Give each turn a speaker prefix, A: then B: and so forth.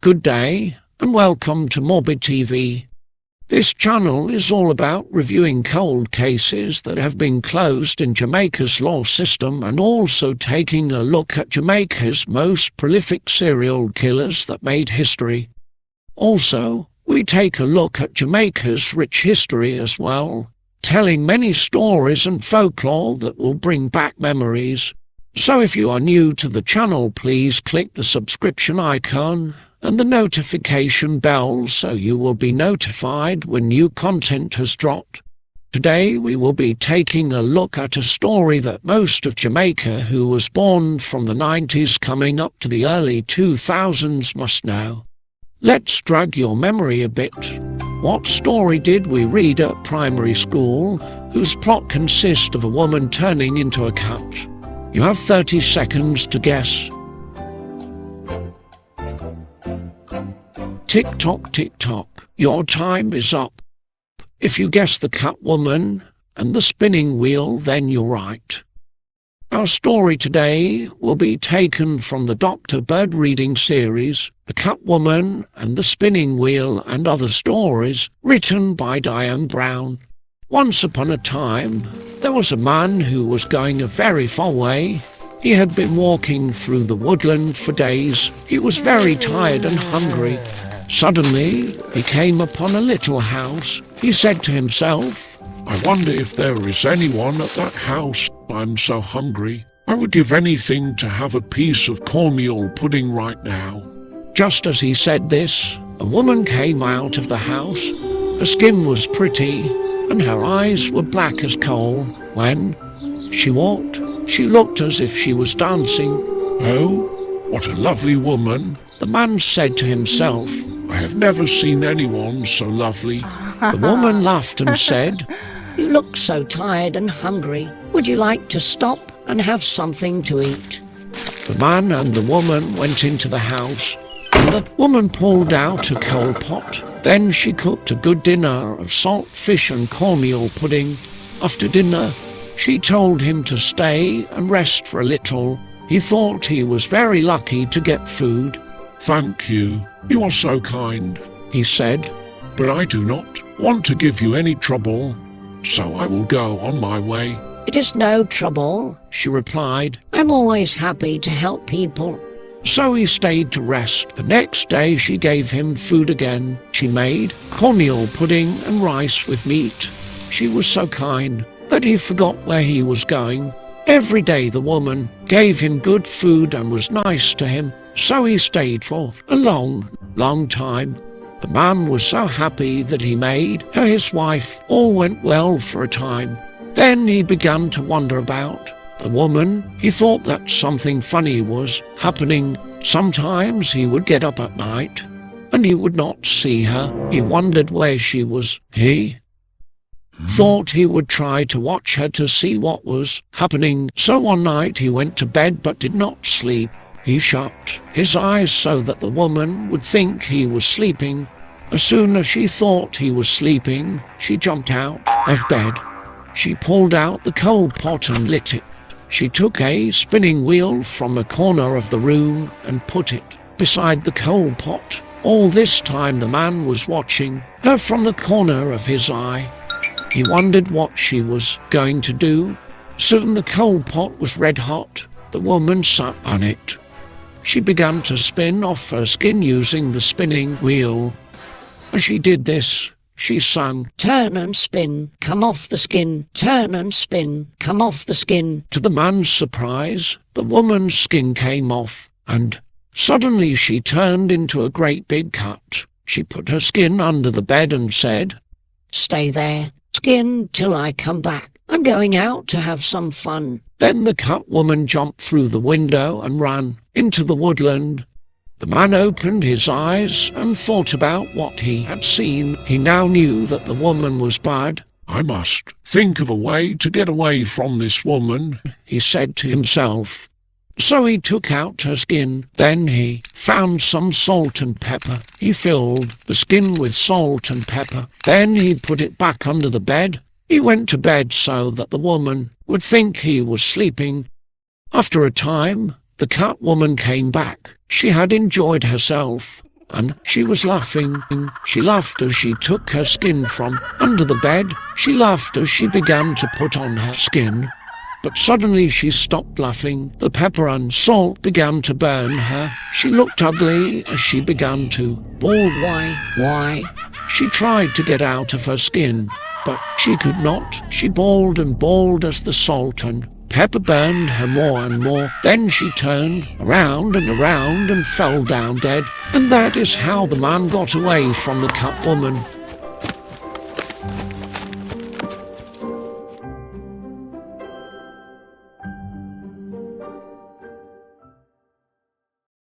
A: Good day, and welcome to Morbid TV. This channel is all about reviewing cold cases that have been closed in Jamaica's law system and also taking a look at Jamaica's most prolific serial killers that made history. Also, we take a look at Jamaica's rich history as well, telling many stories and folklore that will bring back memories. So if you are new to the channel, please click the subscription icon and the notification bell so you will be notified when new content has dropped. Today we will be taking a look at a story that most of Jamaica who was born from the 90s coming up to the early 2000s must know. Let's drag your memory a bit. What story did we read at primary school whose plot consists of a woman turning into a cat? You have 30 seconds to guess. Tick-tock, tick-tock, your time is up. If you guess the Catwoman and the spinning wheel, then you're right. Our story today will be taken from the Dr. Bird reading series, The Catwoman and the Spinning Wheel and Other Stories, written by Diane Brown. Once upon a time, there was a man who was going a very far way. He had been walking through the woodland for days. He was very tired and hungry. Suddenly, he came upon a little house. He said to himself,
B: I wonder if there is anyone at that house. I'm so hungry. I would give anything to have a piece of cornmeal pudding right now.
A: Just as he said this, a woman came out of the house. Her skin was pretty, and her eyes were black as coal. When she walked, she looked as if she was dancing.
B: Oh, what a lovely woman,
A: the man said to himself.
B: I have never seen anyone so lovely.
A: The woman laughed and said, You look so tired and hungry. Would you like to stop and have something to eat? The man and the woman went into the house, and the woman pulled out a coal pot. Then she cooked a good dinner of salt fish and cornmeal pudding. After dinner, she told him to stay and rest for a little. He thought he was very lucky to get food.
B: Thank you. You are so kind,
A: he said.
B: But I do not want to give you any trouble, so I will go on my way.
A: It is no trouble, she replied. I'm always happy to help people. So he stayed to rest. The next day she gave him food again. She made cornmeal pudding and rice with meat. She was so kind that he forgot where he was going. Every day the woman gave him good food and was nice to him. So he stayed for a long, long time. The man was so happy that he made her his wife. All went well for a time. Then he began to wonder about the woman. He thought that something funny was happening. Sometimes he would get up at night and he would not see her. He wondered where she was. He thought he would try to watch her to see what was happening. So one night he went to bed but did not sleep. He shut his eyes so that the woman would think he was sleeping. As soon as she thought he was sleeping, she jumped out of bed. She pulled out the coal pot and lit it. She took a spinning wheel from a corner of the room and put it beside the coal pot. All this time the man was watching her from the corner of his eye. He wondered what she was going to do. Soon the coal pot was red hot. The woman sat on it. She began to spin off her skin using the spinning wheel. As she did this, she sang, Turn and spin, come off the skin, turn and spin, come off the skin. To the man's surprise, the woman's skin came off, and suddenly she turned into a great big cat. She put her skin under the bed and said, Stay there, skin, till I come back. I'm going out to have some fun. Then the Catwoman jumped through the window and ran into the woodland. The man opened his eyes and thought about what he had seen. He now knew that the woman was bad.
B: I must think of a way to get away from this woman,
A: he said to himself. So he took out her skin. Then he found some salt and pepper. He filled the skin with salt and pepper. Then he put it back under the bed. He went to bed so that the woman would think he was sleeping. After a time, the Catwoman came back. She had enjoyed herself. and she was laughing. She laughed as she took her skin from under the bed. She laughed as she began to put on her skin. But suddenly she stopped laughing. The pepper and salt began to burn her. She looked ugly as she began to bawl. Why? She tried to get out of her skin, but she could not. She bawled and bawled as the salt and pepper burned her more and more. Then she turned around and fell down dead. And that is how the man got away from the cut woman.